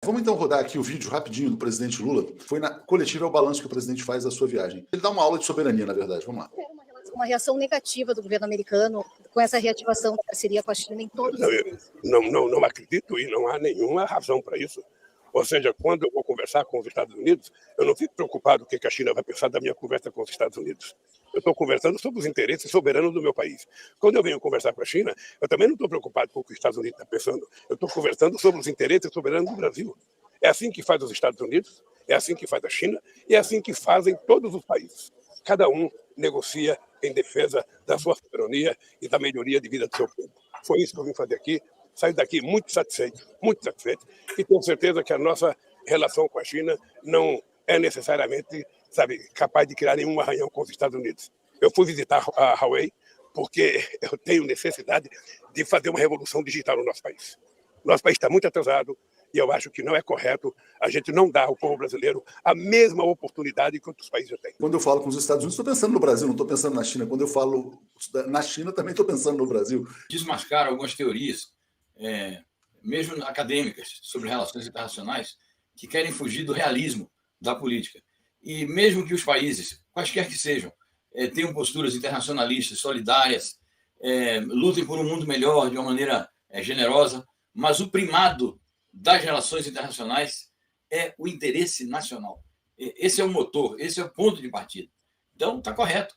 Vamos então rodar aqui o vídeo rapidinho do presidente Lula. Foi na coletiva, é o balanço que o presidente faz da sua viagem. Ele dá uma aula de soberania, na verdade. Vamos lá. Uma reação negativa do governo americano com essa reativação da parceria com a China em todos os níveis. Não acredito e não há nenhuma razão para isso. Ou seja, quando eu vou conversar com os Estados Unidos, eu não fico preocupado com o que a China vai pensar da minha conversa com os Estados Unidos. Eu estou conversando sobre os interesses soberanos do meu país. Quando eu venho conversar com a China, eu também não estou preocupado com o que os Estados Unidos estão pensando. Eu estou conversando sobre os interesses soberanos do Brasil. É assim que faz os Estados Unidos, é assim que faz a China e é assim que fazem todos os países. Cada um negocia em defesa da sua soberania e da melhoria de vida do seu povo. Foi isso que eu vim fazer aqui. Saio daqui muito satisfeito, e tenho certeza que a nossa relação com a China não é necessariamente, capaz de criar nenhum arranhão com os Estados Unidos. Eu fui visitar a Huawei porque eu tenho necessidade de fazer uma revolução digital no nosso país. Nosso país está muito atrasado e eu acho que não é correto a gente não dar ao povo brasileiro a mesma oportunidade que outros países já têm. Quando eu falo com os Estados Unidos, estou pensando no Brasil, não estou pensando na China. Quando eu falo na China, também estou pensando no Brasil. Desmascar algumas teorias, mesmo acadêmicas, sobre relações internacionais, que querem fugir do realismo da política. E mesmo que os países, quaisquer que sejam, tenham posturas internacionalistas, solidárias, lutem por um mundo melhor de uma maneira generosa, mas o primado das relações internacionais é o interesse nacional. Esse é o motor, esse é o ponto de partida. Então, está correto.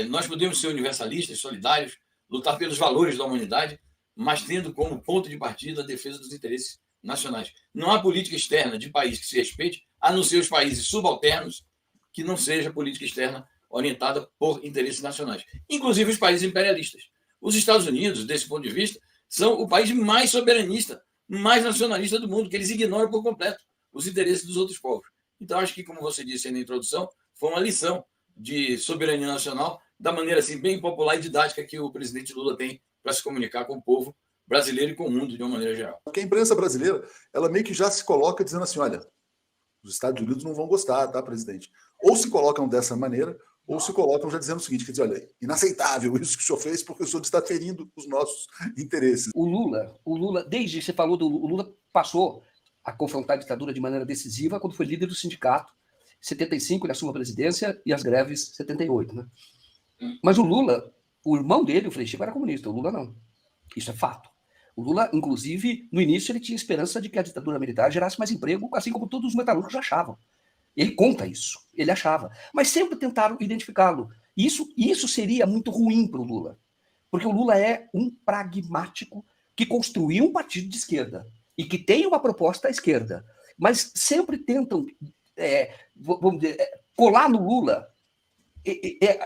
Nós podemos ser universalistas, solidários, lutar pelos valores da humanidade, mas tendo como ponto de partida a defesa dos interesses nacionais. Não há política externa de país que se respeite, a não ser os países subalternos, que não seja política externa orientada por interesses nacionais. Inclusive os países imperialistas. Os Estados Unidos, desse ponto de vista, são o país mais soberanista, mais nacionalista do mundo, que eles ignoram por completo os interesses dos outros povos. Então, acho que, como você disse aí na introdução, foi uma lição de soberania nacional, da maneira assim, bem popular e didática que o presidente Lula tem para se comunicar com o povo brasileiro e com o mundo de uma maneira geral. Porque a imprensa brasileira, ela meio que já se coloca dizendo assim, olha, os Estados Unidos não vão gostar, tá, presidente? Ou se colocam dessa maneira, ou se colocam já dizendo o seguinte, quer dizer, olha, inaceitável isso que o senhor fez, porque o senhor está ferindo os nossos interesses. O Lula, desde que você falou o Lula passou a confrontar a ditadura de maneira decisiva quando foi líder do sindicato. Em 75 ele assume a presidência e as greves em 78, né? Mas o Lula, o irmão dele, o Frei Chico, era comunista, o Lula não. Isso é fato. O Lula, inclusive, no início ele tinha esperança de que a ditadura militar gerasse mais emprego, assim como todos os metalúrgicos achavam. Ele conta isso, ele achava. Mas sempre tentaram identificá-lo. Isso seria muito ruim para o Lula. Porque o Lula é um pragmático que construiu um partido de esquerda e que tem uma proposta à esquerda. Mas sempre tentam, vamos dizer, colar no Lula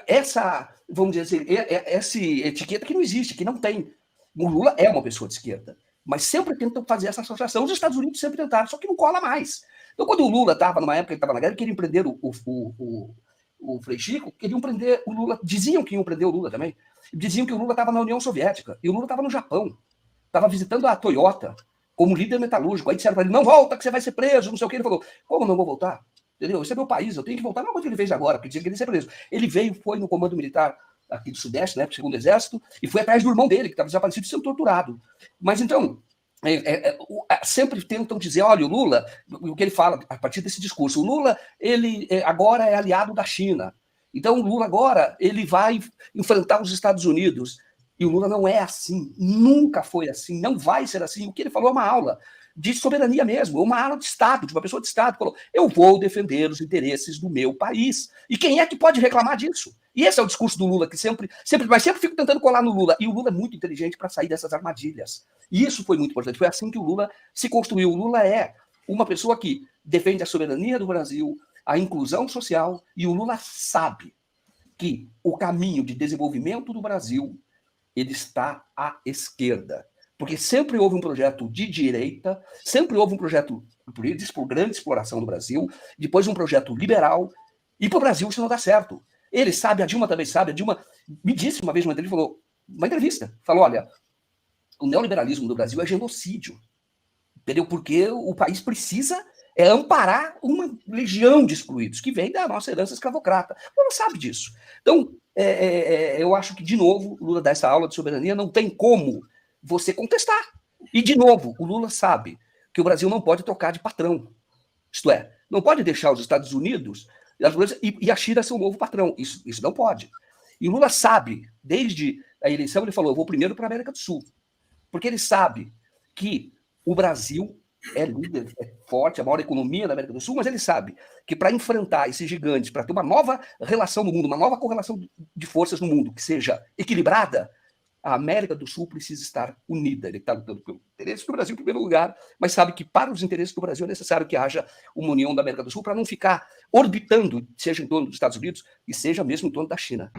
essa, vamos dizer assim, essa etiqueta que não existe, que não tem. O Lula é uma pessoa de esquerda, mas sempre tentam fazer essa associação. Os Estados Unidos sempre tentaram, só que não cola mais. Então, quando o Lula estava, numa época que ele estava na guerra, queriam prender o Frei Chico, queriam prender o Lula, diziam que iam prender o Lula também, diziam que o Lula estava na União Soviética, e o Lula estava no Japão, estava visitando a Toyota como líder metalúrgico. Aí disseram para ele, não volta, que você vai ser preso, não sei o que. Ele falou, como não vou voltar? Entendeu? Esse é meu país, eu tenho que voltar. Não é uma coisa que ele fez agora, porque dizia que ele ia ser preso. Ele veio, foi no comando militar aqui do Sudeste, né, segundo Exército, e foi atrás do irmão dele, que estava desaparecido, sendo torturado. Mas então, sempre tentam dizer, olha, o Lula, o que ele fala a partir desse discurso, o Lula, ele agora é aliado da China. Então, o Lula agora, ele vai enfrentar os Estados Unidos. E o Lula não é assim, nunca foi assim, não vai ser assim. O que ele falou é uma aula de soberania mesmo, uma aula de Estado, de uma pessoa de Estado, falou, eu vou defender os interesses do meu país. E quem é que pode reclamar disso? E esse é o discurso do Lula, que sempre fico tentando colar no Lula. E o Lula é muito inteligente para sair dessas armadilhas. E isso foi muito importante. Foi assim que o Lula se construiu. O Lula é uma pessoa que defende a soberania do Brasil, a inclusão social, e o Lula sabe que o caminho de desenvolvimento do Brasil ele está à esquerda. Porque sempre houve um projeto de direita, sempre houve um projeto por grande exploração do Brasil, depois um projeto liberal, e para o Brasil isso não dá certo. Ele sabe, a Dilma também sabe, a Dilma me disse uma vez numa entrevista, falou, olha, o neoliberalismo do Brasil é genocídio, entendeu? Porque o país precisa amparar uma legião de excluídos, que vem da nossa herança escravocrata. O Lula sabe disso. Então, eu acho que, de novo, o Lula dá essa aula de soberania, não tem como você contestar. E, de novo, o Lula sabe, que o Brasil não pode trocar de patrão. Isto é, não pode deixar os Estados Unidos e a China ser o novo patrão. Isso não pode. E o Lula sabe, desde a eleição, ele falou, eu vou primeiro para a América do Sul. Porque ele sabe que o Brasil é líder, é forte, a maior economia da América do Sul, mas ele sabe que para enfrentar esses gigantes, para ter uma nova relação no mundo, uma nova correlação de forças no mundo que seja equilibrada, a América do Sul precisa estar unida. Ele está lutando pelo interesse do Brasil em primeiro lugar, mas sabe que para os interesses do Brasil é necessário que haja uma união da América do Sul para não ficar orbitando, seja em torno dos Estados Unidos e seja mesmo em torno da China.